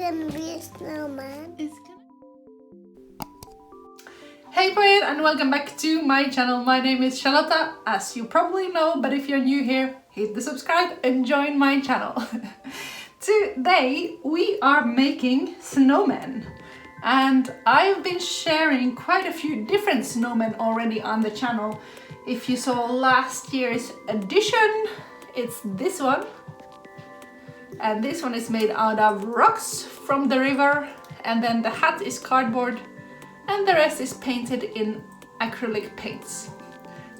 gonna be a snowman. Hey boys, and welcome back to my channel. My name is Charlotta, as you probably know, but if you're new here, hit the subscribe and join my channel. Today we are making snowmen, and I've been sharing quite a few different snowmen already on the channel. If you saw last year's edition, it's this one, and this one is made out of rocks from the river, and then the hat is cardboard, and the rest is painted in acrylic paints,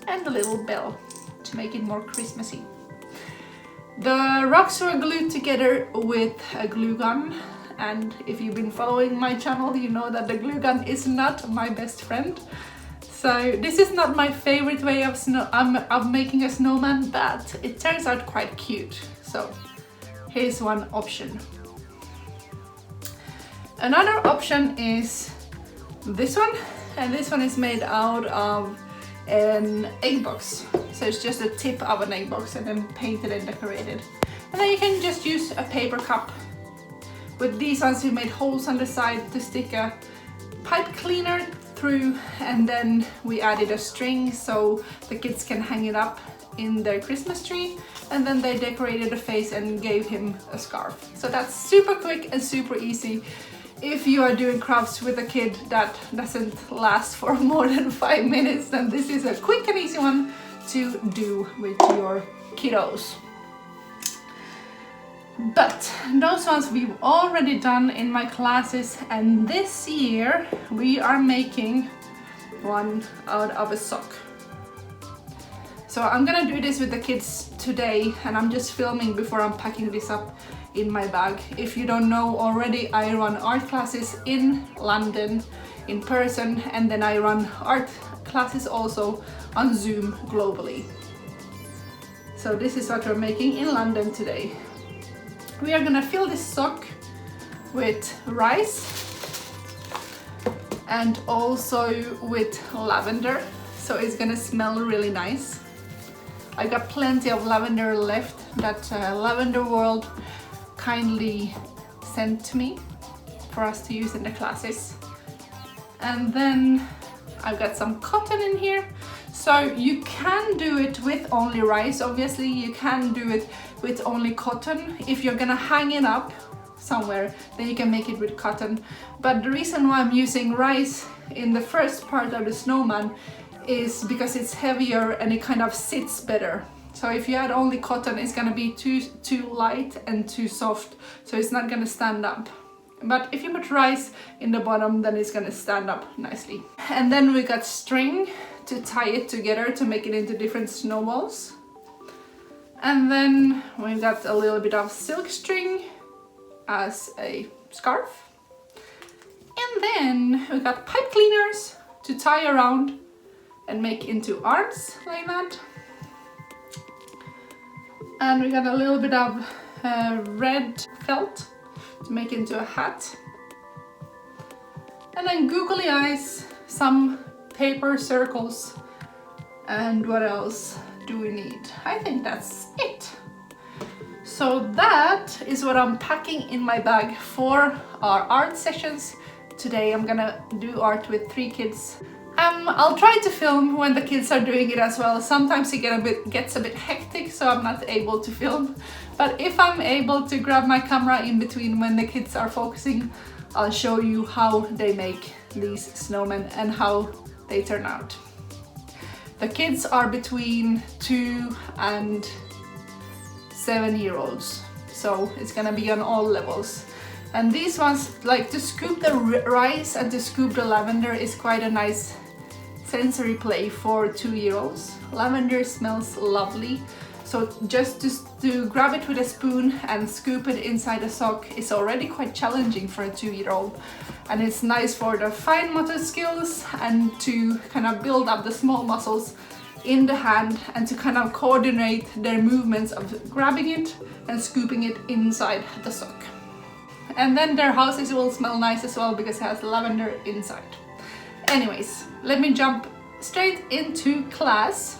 and a little bell to make it more Christmassy. The rocks were glued together with a glue gun, and if you've been following my channel, you know that the glue gun is not my best friend. So this is not my favorite way of making a snowman, but it turns out quite cute. So here's one option. Another option is this one, and this one is made out of an egg box. So it's just the tip of an egg box and then painted and decorated. And then you can just use a paper cup. With these ones we made holes on the side to stick a pipe cleaner through, and then we added a string so the kids can hang it up in their Christmas tree, and then they decorated the face and gave him a scarf. So that's super quick and super easy. If you are doing crafts with a kid that doesn't last for more than 5 minutes, then this is a quick and easy one to do with your kiddos. But those ones we've already done in my classes, and this year we are making one out of a sock. So I'm gonna do this with the kids today, and I'm just filming before I'm packing this up in my bag. If you don't know already, I run art classes in London in person, and then I run art classes also on Zoom globally. So this is what we're making in London today. We are gonna fill this sock with rice and also with lavender, so it's gonna smell really nice. I got plenty of lavender left that Lavender World kindly sent to me for us to use in the classes. And then I've got some cotton in here. So you can do it with only rice, obviously you can do it with only cotton. If you're gonna hang it up somewhere, then you can make it with cotton. But the reason why I'm using rice in the first part of the snowman is because it's heavier and it kind of sits better. So if you add only cotton, it's gonna be too light and too soft, so it's not gonna stand up. But if you put rice in the bottom, then it's gonna stand up nicely. And then we got string to tie it together to make it into different snowballs. And then we got a little bit of silk string as a scarf. And then we got pipe cleaners to tie around and make into arms like that. And we got a little bit of red felt to make into a hat. And then googly eyes, some paper circles, and what else do we need? I think that's it. So that is what I'm packing in my bag for our art sessions. Today I'm gonna do art with 3 kids. I'll try to film when the kids are doing it as well. Sometimes it gets a bit hectic, so I'm not able to film. But if I'm able to grab my camera in between when the kids are focusing, I'll show you how they make these snowmen and how they turn out. The kids are between 2 and 7-year-olds, so it's gonna be on all levels. And these ones, like to scoop the rice and to scoop the lavender, is quite a nice sensory play for 2-year-olds. Lavender smells lovely, so just to grab it with a spoon and scoop it inside a sock is already quite challenging for a 2-year-old. And it's nice for the fine motor skills and to kind of build up the small muscles in the hand and to kind of coordinate their movements of grabbing it and scooping it inside the sock. And then their houses will smell nice as well because it has lavender inside. Anyways, let me jump straight into class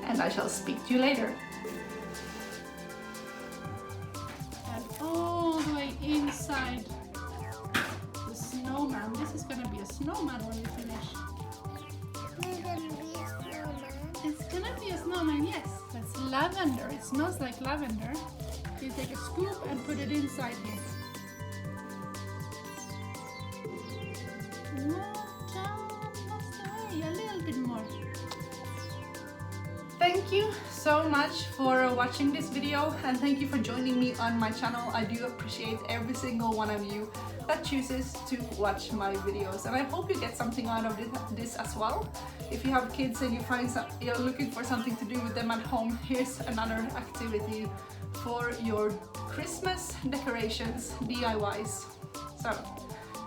and I shall speak to you later. And all the way inside snowman when we finish. It's gonna be a snowman. It's gonna be a snowman, yes. That's lavender. It smells like lavender. You take a scoop and put it inside here. A little bit more. Thank you so much for watching this video, and thank you for joining me on my channel. I do appreciate every single one of you that chooses to watch my videos, and I hope you get something out of this as well. If you have kids and you're looking for something to do with them at home, here's another activity for your Christmas decorations DIYs. So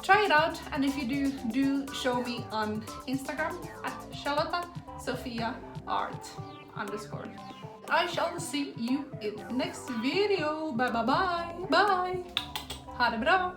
try it out, and if you do show me on Instagram at Charlotta Sofia Art _. I shall see you in the next video. Bye bye bye. Bye. Ha det bra.